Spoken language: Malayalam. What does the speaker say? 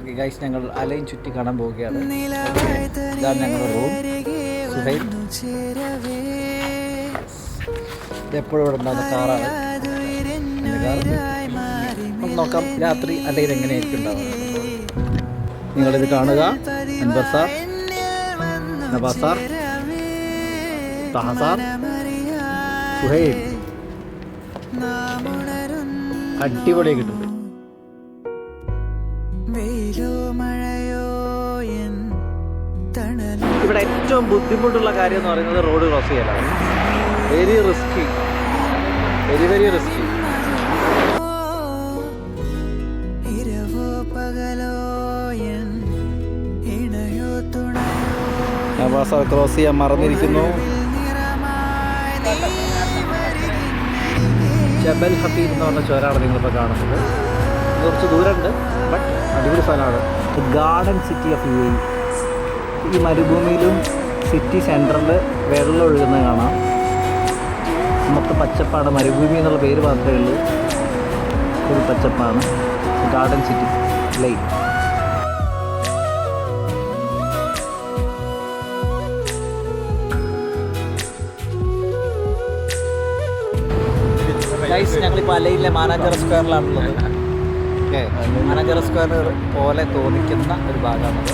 ഓക്കെ ഗൈസ്, ഞങ്ങൾ അലയും ചുറ്റി കാണാൻ പോവുകയാണ്. ഇതാണ് ഞങ്ങളുടെ റൂം. സുഹൈൽ ഇതെപ്പോഴും ഇവിടെ ഉണ്ടാകുന്ന കാറാണ്. നമുക്ക് നോക്കാം രാത്രി അല്ലെങ്കിൽ എങ്ങനെയായിരിക്കും ഉണ്ടാവുക. നിങ്ങളിത് കാണുക. Anwar sir, Nawaz sir, Taha sir, Suhail അടിപൊളിയായി കിട്ടും. ഇവിടെ ഏറ്റവും ബുദ്ധിമുട്ടുള്ള കാര്യം എന്ന് പറയുന്നത് റോഡ് ക്രോസ് ചെയ്യലാണ്. Very risky, very risky. Nawaz cross ചെയ്യാൻ മറന്നിരിക്കുന്നു. ജബൽ ഹബീബ് എന്ന് പറഞ്ഞ ചുരമാണ് നിങ്ങളിപ്പോൾ കാണുന്നത്. കുറച്ച് ദൂരമുണ്ട്, ബട്ട് അടിപൊളി സ്ഥലമാണ്. Garden city of UAE. ഈ മരുഭൂമിയിലും സിറ്റി സെൻറ്ററിൽ വെള്ളം ഒഴുകുന്നത് കാണാം. മൊത്തം പച്ചപ്പാണ്. മരുഭൂമി എന്നുള്ള പേര് മാത്രമേ ഉള്ളൂ, ഒരു പച്ചപ്പാണ്. Garden city line. ഞങ്ങളിപ്പോൾ അലയിലെ മാനാഞ്ചിറ സ്ക്വയറിലാണുള്ളത്. മാനാഞ്ചിറ സ്ക്വയർ പോലെ തോന്നിക്കുന്ന ഒരു ഭാഗമാണത്.